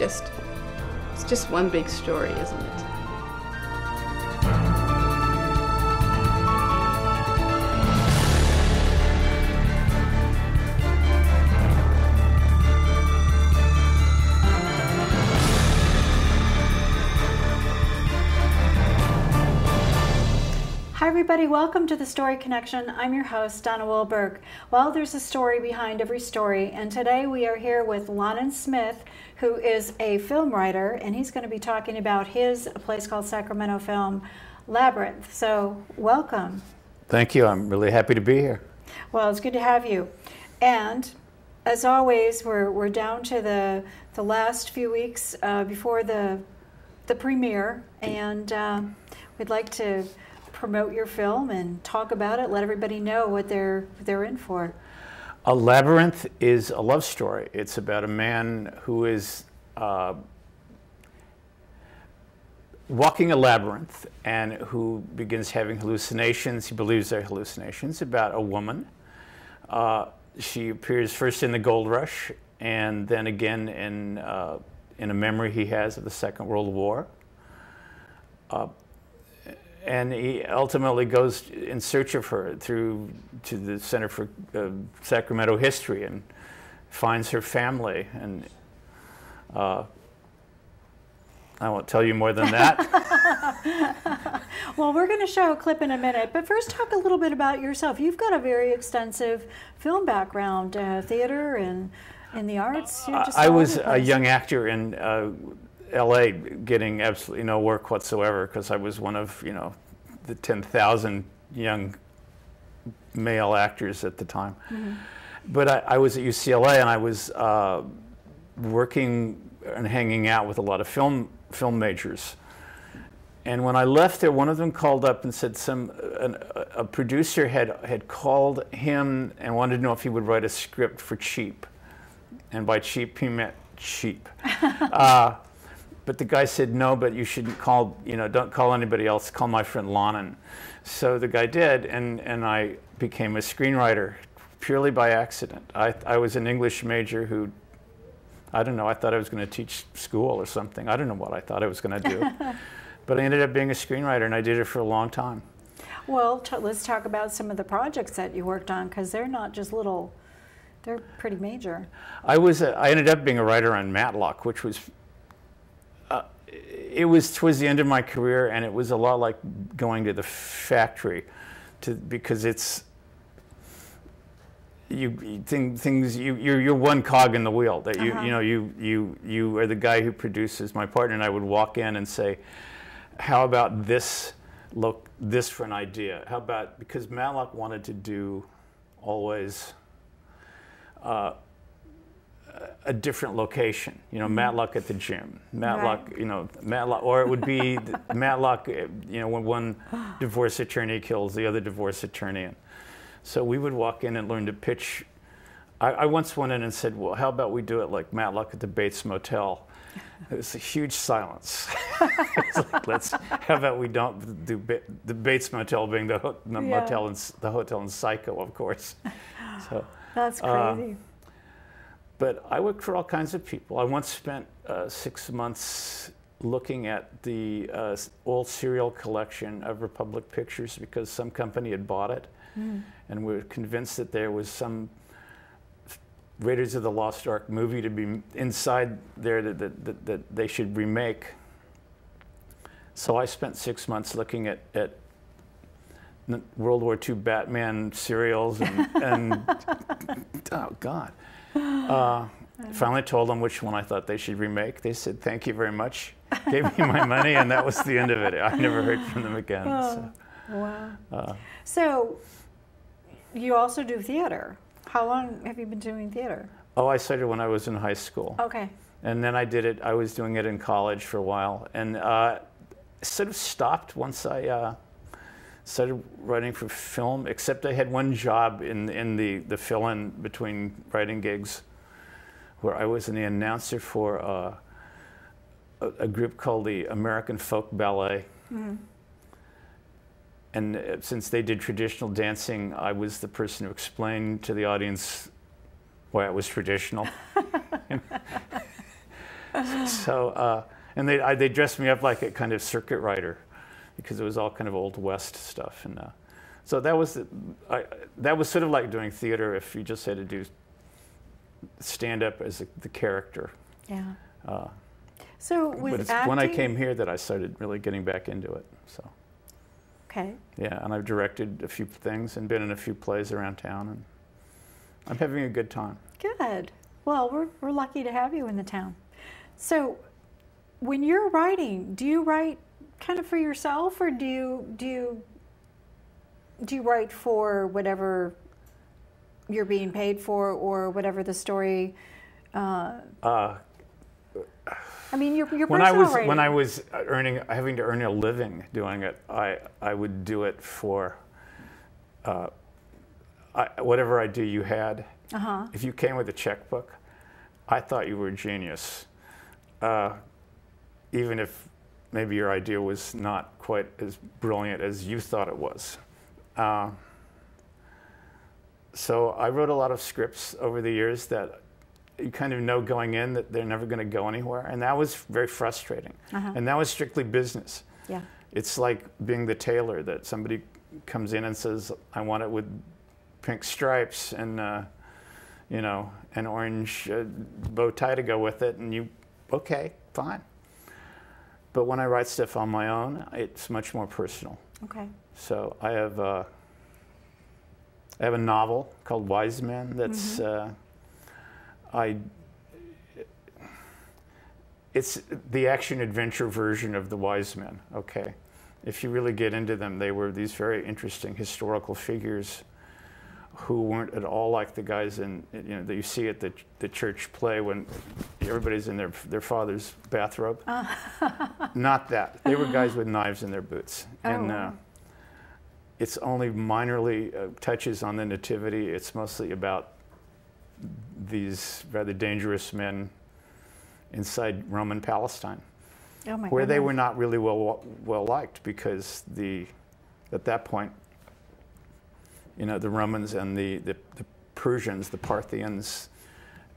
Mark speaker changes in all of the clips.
Speaker 1: just one big story, isn't it?
Speaker 2: Hi everybody, welcome to the Story Connection. I'm your host, Donna Wilberg. Well, there's a story behind every story, and today we are here with Lonon Smith, who is a film writer, and he's going to be talking about his place called Sacramento film, Labyrinth. So, welcome.
Speaker 3: Thank you. I'm really happy to be here.
Speaker 2: Well, it's good to have you. And as always, we're down to the last few weeks before the premiere, and we'd like to promote your film and talk about it, let everybody know what they're in for.
Speaker 3: A Labyrinth is a love story. It's about a man who is walking a labyrinth and who begins having hallucinations. He believes they're hallucinations about a woman. She appears first in the Gold Rush and then again in a memory he has of the Second World War. And he ultimately goes in search of her to the Center for Sacramento History and finds her family. And I won't tell you more than that.
Speaker 2: Well, we're going to show a clip in a minute, but first talk a little bit about yourself. You've got a very extensive film background, theater and in the arts.
Speaker 3: I was a young actor in LA getting absolutely no work whatsoever because I was one of, the 10,000 young male actors at the time. Mm-hmm. But I was at UCLA and I was working and hanging out with a lot of film majors. And when I left there, one of them called up and said a producer had called him and wanted to know if he would write a script for cheap. And by cheap, he meant cheap. But the guy said, no, but you shouldn't call, don't call anybody else, call my friend Lonon. So the guy did, and I became a screenwriter purely by accident. I was an English major who, I don't know, I thought I was going to teach school or something. I don't know what I thought I was going to do. But I ended up being a screenwriter, and I did it for a long time.
Speaker 2: Well, let's talk about some of the projects that you worked on, because they're not just little, they're pretty major.
Speaker 3: I ended up being a writer on Matlock, which was, it was towards the end of my career, and it was a lot like going to the factory, because it's you're one cog in the wheel. That you are the guy who produces. My partner and I would walk in and say, "How about this? Look, this for an idea. How about," because Matlock wanted to do always a different location, Matlock at the gym, Matlock, right. Matlock, or it would be Matlock, when one divorce attorney kills the other divorce attorney. And so we would walk in and learn to pitch. I once went in and said, well, how about we do it like Matlock at the Bates Motel? It was a huge silence. It's like, how about we don't do the Bates Motel being the motel and the hotel in Psycho, of course. So
Speaker 2: that's crazy.
Speaker 3: But I worked for all kinds of people. I once spent 6 months looking at the old serial collection of Republic Pictures because some company had bought it. And we were convinced that there was some Raiders of the Lost Ark movie to be inside there that they should remake. So I spent 6 months looking at World War II Batman serials and oh God. Finally told them which one I thought they should remake. They said, thank you very much. Gave me my money, and that was the end of it. I never heard from them again.
Speaker 2: Oh, so. Wow. So you also do theater. How long have you been doing theater?
Speaker 3: Oh, I started when I was in high school.
Speaker 2: Okay.
Speaker 3: And then I was doing it in college for a while. And sort of stopped once I started writing for film, except I had one job in the fill-in between writing gigs where I was the announcer for a group called the American Folk Ballet. Mm-hmm. And since they did traditional dancing, I was the person who explained to the audience why it was traditional. So, and they dressed me up like a kind of circuit rider, because it was all kind of Old West stuff. And so that was sort of like doing theater if you just had to do stand-up as the character.
Speaker 2: Yeah. So with
Speaker 3: but it's
Speaker 2: acting,
Speaker 3: when I came here that I started really getting back into it. So.
Speaker 2: Okay.
Speaker 3: Yeah, and I've directed a few things and been in a few plays around town, and I'm having a good time.
Speaker 2: Good. Well, we're lucky to have you in the town. So, when you're writing, do you write kind of for yourself, or do you write for whatever you're being paid for, or whatever the story? I mean, your personal writing.
Speaker 3: When I was having to earn a living doing it, I would do it for whatever I do. You had.
Speaker 2: Uh-huh.
Speaker 3: If you came with a checkbook, I thought you were a genius, even if maybe your idea was not quite as brilliant as you thought it was. So I wrote a lot of scripts over the years that you kind of know going in that they're never going to go anywhere, and that was very frustrating.
Speaker 2: Uh-huh.
Speaker 3: And that was strictly business.
Speaker 2: Yeah.
Speaker 3: It's like being the tailor that somebody comes in and says, "I want it with pink stripes and an orange bow tie to go with it," and you, okay, fine. But when I write stuff on my own, it's much more personal.
Speaker 2: Okay.
Speaker 3: So I have a novel called Wise Men that's. It's the action-adventure version of the Wise Men, okay? If you really get into them, they were these very interesting historical figures who weren't at all like the guys that you see at the church play when everybody's in their father's bathrobe. Not that. They were guys with knives in their boots.
Speaker 2: Oh.
Speaker 3: And it's only minorly touches on the nativity. It's mostly about these rather dangerous men inside Roman Palestine, where they were not really well liked, because at that point, the Romans and the Persians, the Parthians,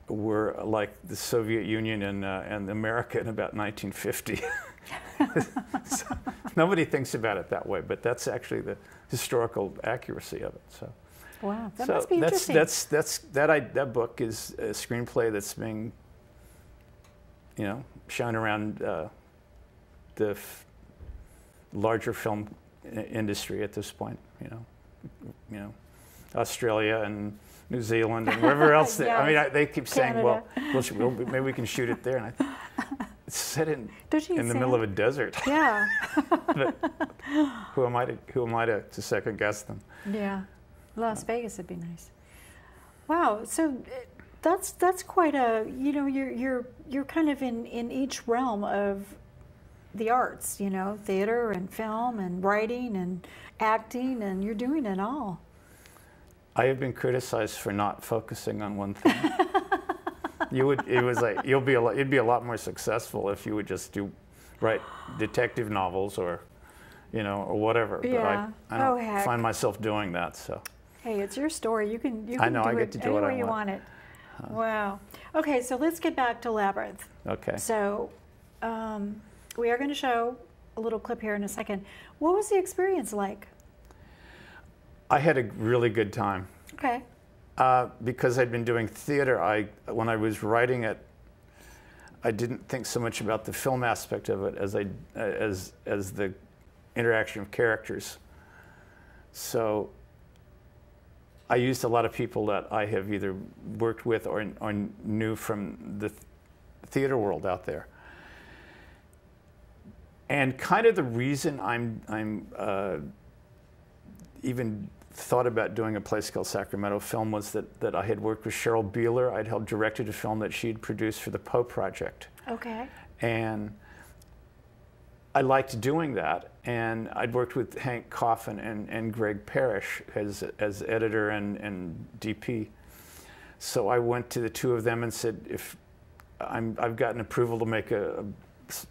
Speaker 3: were like the Soviet Union and America in about 1950. So, nobody thinks about it that way, but that's actually the historical accuracy of it. So.
Speaker 2: Wow, that must be interesting.
Speaker 3: That book is a screenplay that's being, shown around the larger film industry at this point. Australia and New Zealand and wherever else.
Speaker 2: Yes.
Speaker 3: I mean, they keep saying,
Speaker 2: Canada.
Speaker 3: well, maybe we can shoot it there. And I think it's set in the middle of a desert.
Speaker 2: Yeah.
Speaker 3: But who am I to second guess them?
Speaker 2: Yeah. Las Vegas would be nice. Wow. So that's quite a, you're kind of in each realm of the arts, theater and film and writing and acting, and you're doing it all.
Speaker 3: I have been criticized for not focusing on one thing. You'd be a lot more successful if you would just write detective novels or whatever.
Speaker 2: Yeah.
Speaker 3: But I don't find myself doing that, so.
Speaker 2: Hey, it's your story. You can
Speaker 3: I know,
Speaker 2: do
Speaker 3: I get
Speaker 2: it
Speaker 3: to do
Speaker 2: any
Speaker 3: what I
Speaker 2: way you
Speaker 3: want.
Speaker 2: want it. Wow. Okay, so let's get back to Labyrinth.
Speaker 3: Okay.
Speaker 2: So we are going to show a little clip here in a second. What was the experience like?
Speaker 3: I had a really good time.
Speaker 2: Okay.
Speaker 3: Because I'd been doing theater, when I was writing it, I didn't think so much about the film aspect of it as the interaction of characters. So I used a lot of people that I have either worked with or knew from the theater world out there. And kind of the reason I'm even thought about doing a place called Sacramento Film was that I had worked with Cheryl Beeler. I'd helped directed a film that she'd produced for the Poe Project.
Speaker 2: Okay.
Speaker 3: And I liked doing that. And I'd worked with Hank Coffin and Greg Parrish as editor and DP. So I went to the two of them and said, if I've gotten approval to make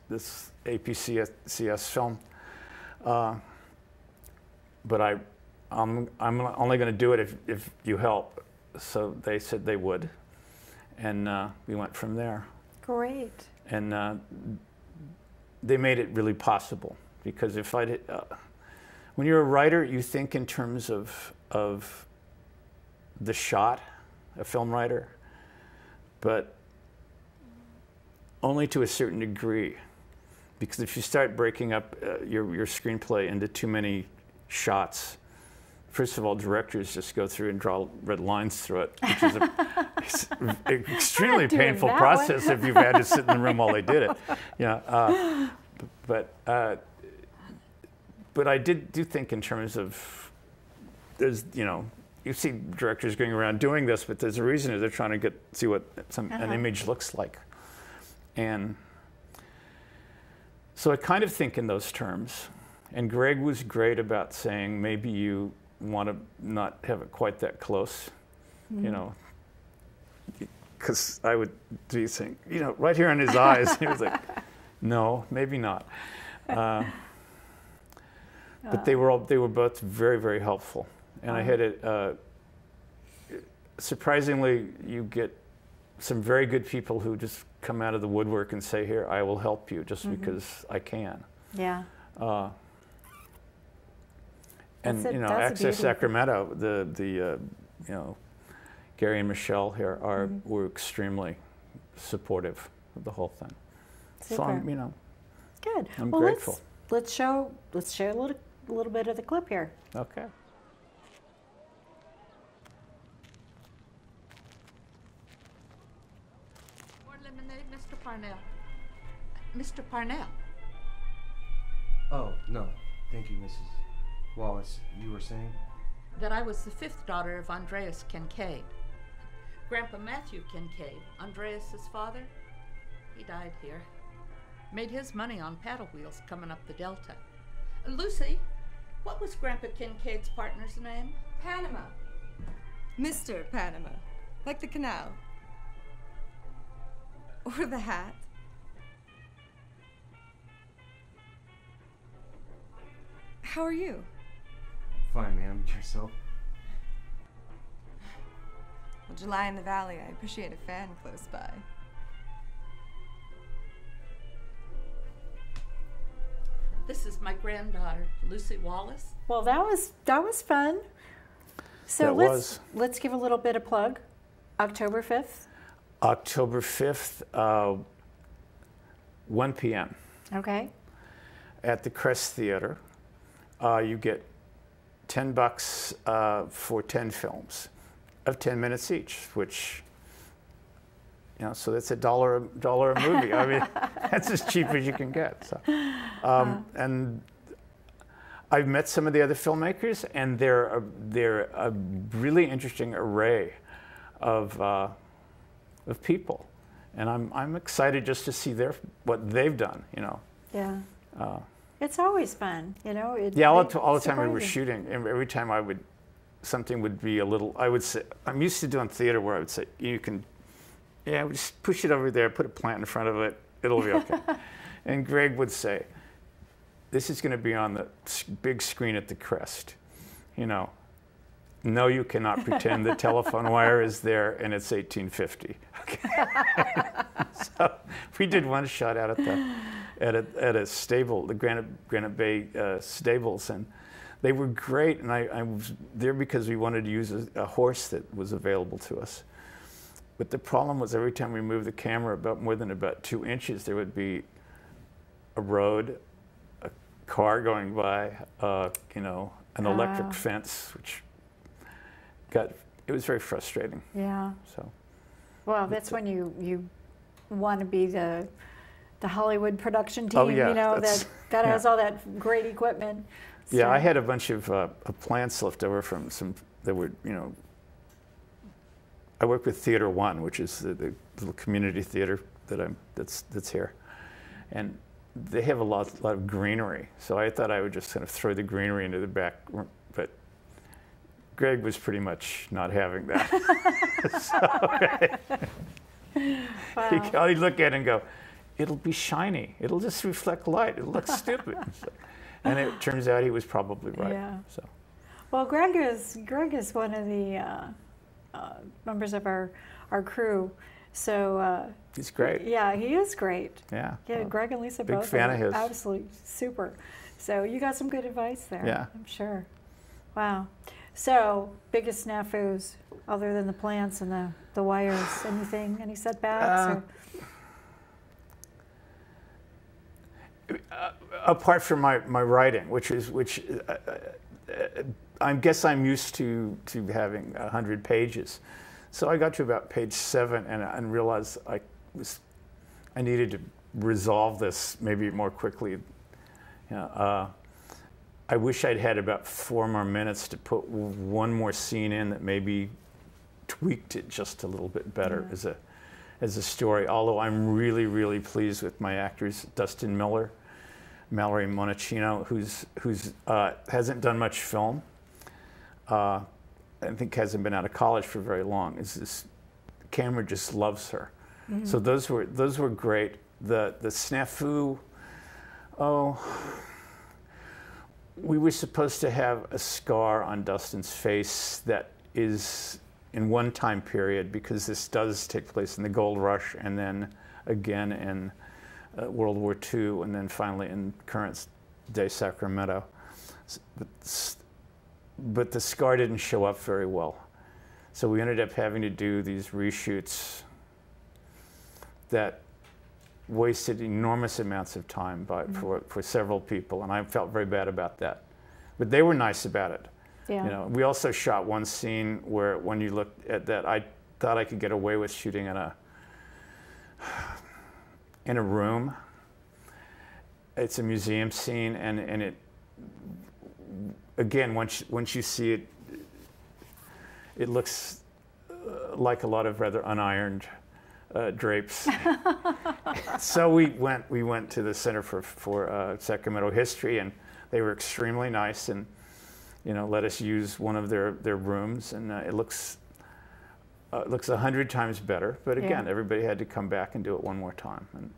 Speaker 3: this APCS film, but I'm only going to do it if you help. So they said they would, and we went from there.
Speaker 2: Great.
Speaker 3: And they made it really possible, because if I when you're a writer, you think in terms of the shot, a film writer, but only to a certain degree. Because if you start breaking up your screenplay into too many shots, first of all, directors just go through and draw red lines through it, which is an extremely painful process if you've had to sit in the room while they did it. Yeah, but I do think in terms of, there's, you see directors going around doing this, but there's a reason they're trying to see what an image looks like. And so I kind of think in those terms. And Greg was great about saying, maybe you want to not have it quite that close, because I would do think, right here in his eyes, he was like, no, maybe not. But they were both very, very helpful. And I had surprisingly, you get some very good people who just come out of the woodwork and say, here, I will help you just because I can.
Speaker 2: Yeah.
Speaker 3: And Access Sacramento, the Gary and Michelle here were extremely supportive of the whole thing.
Speaker 2: Super.
Speaker 3: So I'm,
Speaker 2: good.
Speaker 3: I'm grateful.
Speaker 2: Let's share a little bit of the clip here.
Speaker 3: Okay.
Speaker 4: More lemonade, Mr. Parnell. Mr. Parnell.
Speaker 5: Oh, no. Thank you, Mrs. Wallace. You were saying?
Speaker 4: That I was the fifth daughter of Andreas Kincaid. Grandpa Matthew Kincaid, Andreas's father, he died here. Made his money on paddle wheels coming up the Delta. Lucy, what was Grandpa Kincaid's partner's name?
Speaker 6: Panama. Mr. Panama. Like the canal. Or the hat. How are you?
Speaker 5: Fine, ma'am. Yourself?
Speaker 6: Well, July in the Valley, I appreciate a fan close by.
Speaker 4: This is my granddaughter, Lucy Wallace.
Speaker 2: Well, that was fun. So let's give a little bit of plug. October 5th.
Speaker 3: October 5th, 1 p.m.
Speaker 2: Okay.
Speaker 3: At the Crest Theater. You get $10 for 10 films of 10 minutes each, which, so that's $1 a movie. I mean, that's as cheap as you can get. So, and I've met some of the other filmmakers, and they're a really interesting array of people, and I'm excited just to see what they've done.
Speaker 2: Yeah. It's always fun,
Speaker 3: Yeah, all the time we were shooting, and every time something would be a little, I would say, I'm used to doing theater where I would say, we just push it over there, put a plant in front of it, it'll be okay. And Greg would say, this is going to be on the big screen at the Crest. No, you cannot pretend the telephone wire is there and it's 1850. Okay. So we did one shot out at a stable, the Granite Bay stables, and they were great. And I was there because we wanted to use a horse that was available to us. But the problem was every time we moved the camera more than about 2 inches, there would be a road, a car going by, an electric fence, which it was very frustrating.
Speaker 2: Yeah.
Speaker 3: So.
Speaker 2: Well, that's when you want to be the Hollywood production team,
Speaker 3: oh, yeah,
Speaker 2: that has all that great equipment. So.
Speaker 3: Yeah, I had a bunch of plants left over from some that were, I work with Theater One, which is the little community theater that's here, and they have a lot of greenery. So I thought I would just kind of throw the greenery into the back room, but Greg was pretty much not having that. Wow. He'd look at it and go, it'll be shiny. It'll just reflect light. It'll look stupid. And it turns out he was probably right.
Speaker 2: Yeah.
Speaker 3: So.
Speaker 2: Well, Greg is one of the members of our crew. So
Speaker 3: He's great.
Speaker 2: Yeah, he is great.
Speaker 3: Yeah.
Speaker 2: Yeah, Greg and Lisa
Speaker 3: big
Speaker 2: both
Speaker 3: fan
Speaker 2: are
Speaker 3: of his.
Speaker 2: absolutely super. So you got some good advice there.
Speaker 3: Yeah.
Speaker 2: I'm sure. Wow. So biggest snafus other than the plants and the wires? Anything? Any setbacks?
Speaker 3: Apart from my writing, which I guess I'm used to having 100 pages. So I got to about page 7 and realized I needed to resolve this maybe more quickly. I wish I'd had about 4 more minutes to put one more scene in that maybe tweaked it just a little bit better as a story. Although I'm really, really pleased with my actors, Dustin Miller, Mallory Monachino, who's hasn't done much film. I think hasn't been out of college for very long. The camera just loves her. Mm-hmm. So those were great. The snafu. We were supposed to have a scar on Dustin's face that is in one time period, because this does take place in the Gold Rush and then again in World War II and then finally in current day Sacramento. But the scar didn't show up very well. So we ended up having to do these reshoots that wasted enormous amounts of time for several people, and I felt very bad about that. But they were nice about it.
Speaker 2: Yeah.
Speaker 3: We also shot one scene where, when you looked at that, I thought I could get away with shooting in a room. It's a museum scene, and it, again, once you see it, it looks like a lot of rather unironed drapes. So we went to the Center for Sacramento History, and they were extremely nice, and let us use one of their rooms, and it looks 100 times better. But again, everybody had to come back and do it one more time, and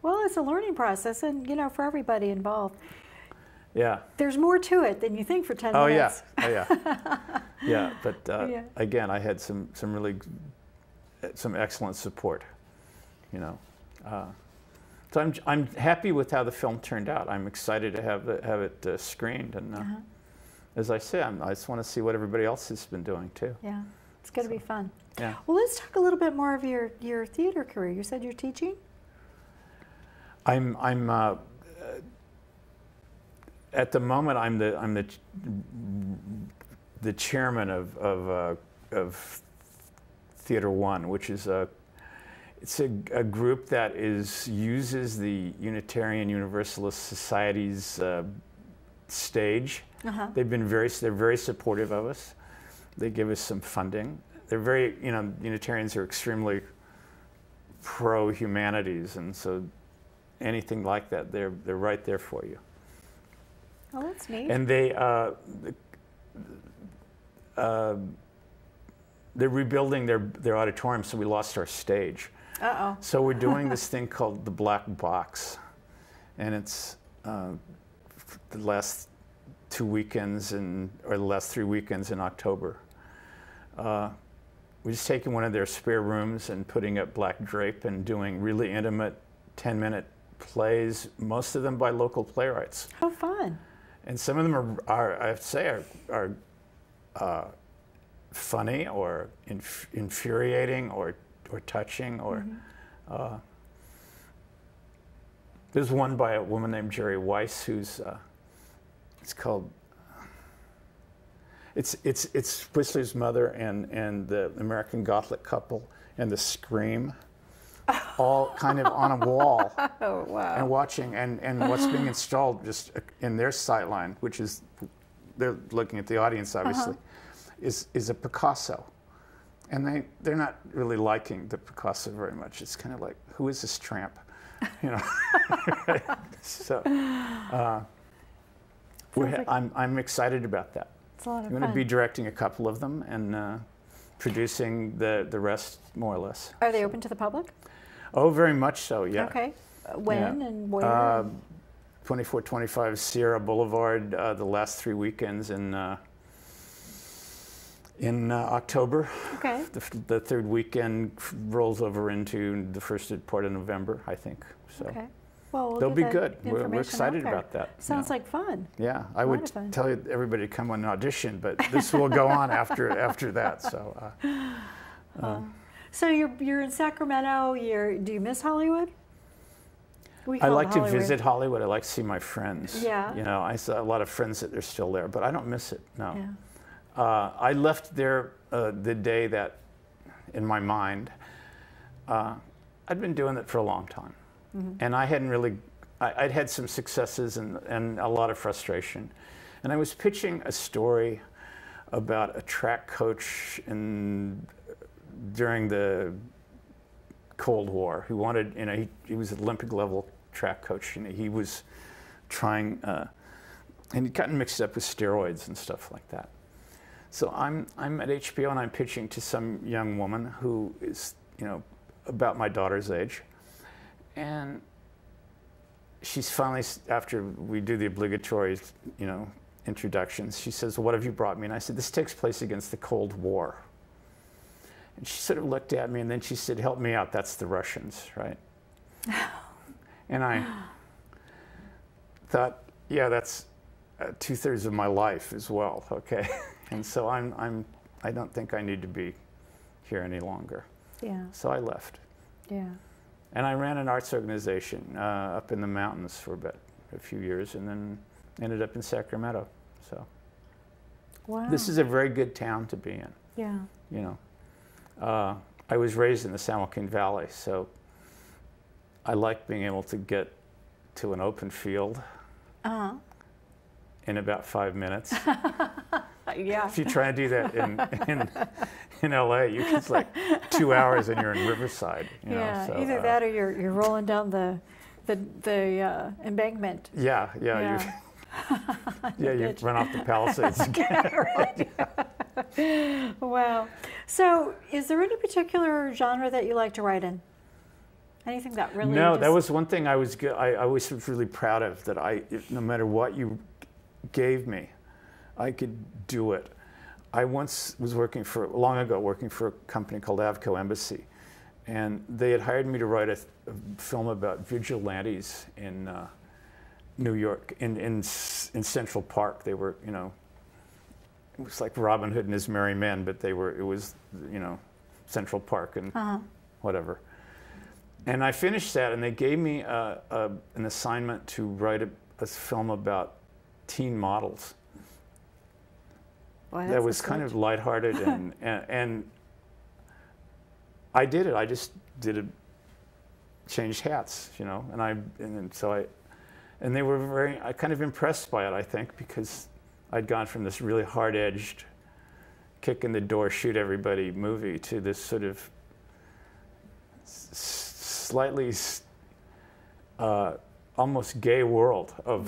Speaker 2: well, it's a learning process, and for everybody involved.
Speaker 3: Yeah.
Speaker 2: There's more to it than you think for 10 minutes.
Speaker 3: Oh yeah. Yeah. But again, I had some excellent support. So I'm happy with how the film turned out. I'm excited to have it screened, and as I say, I just want to see what everybody else has been doing too.
Speaker 2: Yeah, it's going to be fun.
Speaker 3: Yeah.
Speaker 2: Well, let's talk a little bit more of your theater career. You said you're teaching?
Speaker 3: I'm at the moment I'm the chairman of Theater One, which is it's a group that uses the Unitarian Universalist Society's stage. They're very supportive of us. They give us some funding. They're very, Unitarians are extremely pro-humanities, and so anything like that, they're right there for you.
Speaker 2: Oh, that's neat.
Speaker 3: And they're rebuilding their auditorium, so we lost our stage.
Speaker 2: Uh-oh.
Speaker 3: So we're doing this thing called the Black Box, and it's the last 2 weekends or the last 3 weekends in October. We're just taking one of their spare rooms and putting up black drape and doing really intimate 10-minute plays, most of them by local playwrights.
Speaker 2: How fun. And
Speaker 3: some of them are I have to say, are funny or infuriating or touching. Or there's one by a woman named Jerry Weiss who's it's called it's Whistler's Mother and the American Gothic Couple and the Scream. All kind of on a wall.
Speaker 2: Oh, wow.
Speaker 3: And watching, and what's being installed just in their sight line, which is, they're looking at the audience obviously, is a Picasso. And they're not really liking the Picasso very much. It's kind of like, who is this tramp? So I'm excited about that.
Speaker 2: It's a lot of
Speaker 3: I'm
Speaker 2: fun.
Speaker 3: going to be directing a couple of them and producing the rest, more or less.
Speaker 2: Are they open to the public?
Speaker 3: Oh, very much so, yeah.
Speaker 2: Okay. When and where?
Speaker 3: 2425 Sierra Boulevard, the last 3 weekends in in October.
Speaker 2: Okay.
Speaker 3: The third weekend rolls over into the first part of November, I think. So
Speaker 2: Okay. Well,
Speaker 3: they'll
Speaker 2: get
Speaker 3: be
Speaker 2: that
Speaker 3: good. We're
Speaker 2: information out
Speaker 3: excited
Speaker 2: there.
Speaker 3: about that.
Speaker 2: Sounds like fun.
Speaker 3: Yeah, I
Speaker 2: A lot
Speaker 3: would
Speaker 2: of fun.
Speaker 3: tell everybody to come on an audition, but this will go on after that. So.
Speaker 2: So you're in Sacramento. Do you miss Hollywood? We
Speaker 3: I
Speaker 2: call
Speaker 3: like
Speaker 2: it
Speaker 3: to
Speaker 2: Hollywood.
Speaker 3: visit Hollywood. I like to see my friends.
Speaker 2: Yeah.
Speaker 3: You know, I saw a lot of friends that are still there, but I don't miss it. No.
Speaker 2: Yeah.
Speaker 3: I left there the day that, in my mind, I'd been doing it for a long time, and I hadn't really. I'd had some successes and a lot of frustration, and I was pitching a story about a track coach during the Cold War who wanted, you know, he was an Olympic level track coach, and he was trying, and he'd gotten mixed up with steroids and stuff like that. So I'm at HBO and I'm pitching to some young woman who is, you know, about my daughter's age, and she's finally, after we do the obligatory, you know, introductions, she says, "What have you brought me?" And I said, "This takes place against the Cold War." And she sort of looked at me, and then she said, "Help me out, that's the Russians, right?" And I thought, yeah, that's 2/3 of my life as well, okay? And so I don't think I need to be here any longer.
Speaker 2: Yeah.
Speaker 3: So I left.
Speaker 2: Yeah.
Speaker 3: And I ran an arts organization up in the mountains for about a few years, and then ended up in Sacramento. So
Speaker 2: Wow.
Speaker 3: this is a very good town to be in.
Speaker 2: Yeah.
Speaker 3: You know, I was raised in the San Joaquin Valley, so I like being able to get to an open field in about 5 minutes.
Speaker 2: Yeah.
Speaker 3: If you try and do that in LA, it's like 2 hours and you're in Riverside. You
Speaker 2: Yeah.
Speaker 3: know, so,
Speaker 2: Either that or you're rolling down the embankment.
Speaker 3: Yeah. You run off the Palisades again.
Speaker 2: Wow. So, is there any particular genre that you like to write in? Anything that really?
Speaker 3: No, that was one thing I was really proud of, that no matter what you gave me, I could do it. I once was long ago working for a company called Avco Embassy, and they had hired me to write a film about vigilantes in New York, in Central Park. They were, you know, it was like Robin Hood and his merry men, but it was, you know, Central Park and whatever. And I finished that, and they gave me an assignment to write a film about teen models.
Speaker 2: Well,
Speaker 3: that was kind of lighthearted, and I did it. I just changed hats, you know, and they were kind of impressed by it, I think, because I'd gone from this really hard-edged, kick in the door, shoot everybody movie to this sort of slightly almost gay world of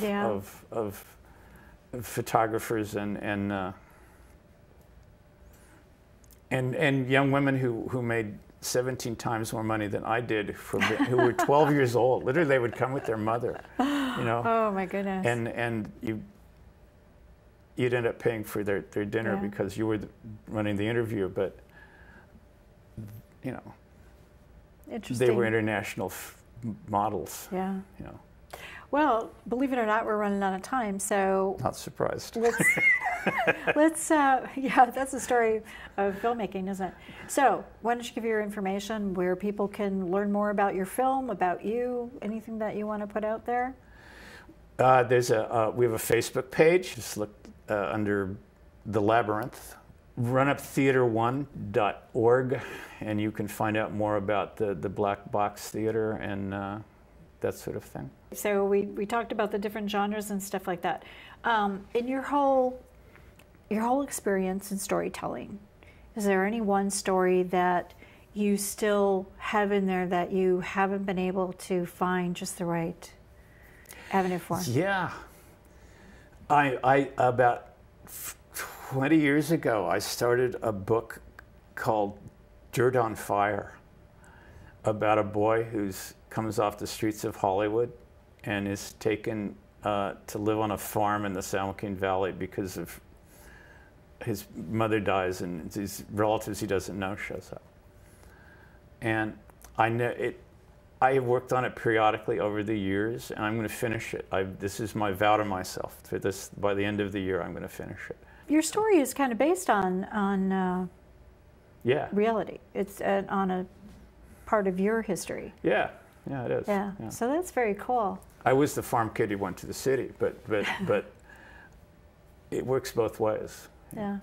Speaker 3: photographers and young women who made 17 times more money than I did, who were 12 years old. Literally, they would come with their mother, you know.
Speaker 2: Oh my goodness.
Speaker 3: And you'd end up paying for their dinner because you were running the interview, but you know,
Speaker 2: interesting.
Speaker 3: they were international models.
Speaker 2: Yeah.
Speaker 3: You know.
Speaker 2: Well, believe it or not, we're running out of time, so
Speaker 3: Not surprised.
Speaker 2: let's yeah, that's the story of filmmaking, isn't it? So, why don't you give your information where people can learn more about your film, about you, anything that you want to put out there?
Speaker 3: We have a Facebook page. Just look under The Labyrinth, runuptheater1.org, and you can find out more about the Black Box Theater and that sort of thing.
Speaker 2: So we talked about the different genres and stuff like that. In your whole experience in storytelling, is there any one story that you still have in there that you haven't been able to find just the right avenue for?
Speaker 3: Yeah. I about 20 years ago, I started a book called Dirt on Fire, about a boy who comes off the streets of Hollywood and is taken to live on a farm in the San Joaquin Valley because of his mother dies, and his relatives he doesn't know shows up. And I know it. I have worked on it periodically over the years, and I'm going to finish it. This is my vow to myself. For this, by the end of the year, I'm going to finish it.
Speaker 2: Your story is kind of based on
Speaker 3: Yeah.
Speaker 2: reality. It's on a part of your history.
Speaker 3: Yeah. Yeah, it is.
Speaker 2: Yeah. So that's very cool.
Speaker 3: I was the farm kid who went to the city, but it works both ways.
Speaker 2: Yeah.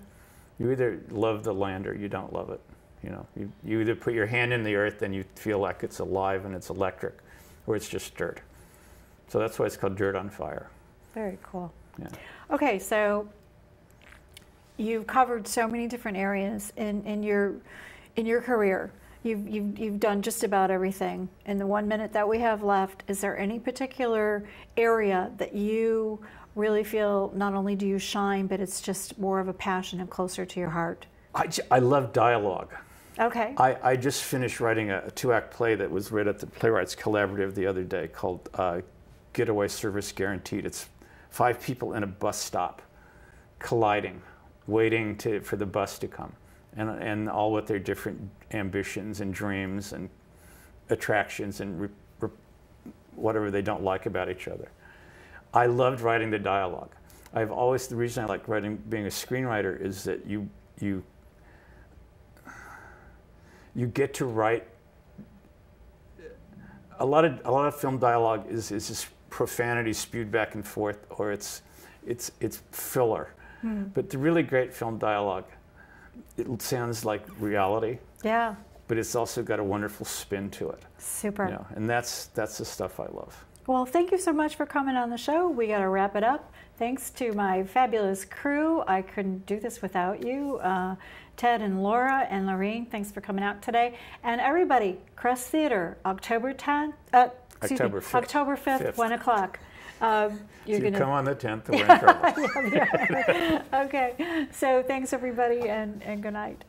Speaker 3: You either love the land or you don't love it. You know, you either put your hand in the earth and you feel like it's alive and it's electric, or it's just dirt. So that's why it's called Dirt on Fire.
Speaker 2: Very cool.
Speaker 3: Yeah.
Speaker 2: Okay, so you've covered so many different areas in your career. You've done just about everything. In the 1 minute that we have left, is there any particular area that you really feel not only do you shine, but it's just more of a passion and closer to your heart?
Speaker 3: I love dialogue.
Speaker 2: Okay.
Speaker 3: I just finished writing a 2-act play that was read at the Playwrights Collaborative the other day called Getaway Service Guaranteed. It's 5 people in a bus stop colliding, waiting for the bus to come, and all with their different ambitions and dreams and attractions and whatever they don't like about each other. I loved writing the dialogue. The reason I like being a screenwriter is that you get to write. A lot of film dialogue is just profanity spewed back and forth, or it's filler. But the really great film dialogue, it sounds like reality.
Speaker 2: Yeah.
Speaker 3: But it's also got a wonderful spin to it.
Speaker 2: Super.
Speaker 3: You know, and that's the stuff I love.
Speaker 2: Well, thank you so much for coming on the show. We got to wrap it up. Thanks to my fabulous crew. I couldn't do this without you. Ted and Laura and Lorene, thanks for coming out today. And everybody, Crest Theater, October 10th,
Speaker 3: October 5th.
Speaker 2: October 5th, 1 o'clock.
Speaker 3: You're gonna come on the 10th, we're in trouble.
Speaker 2: Okay, so thanks everybody, and good night.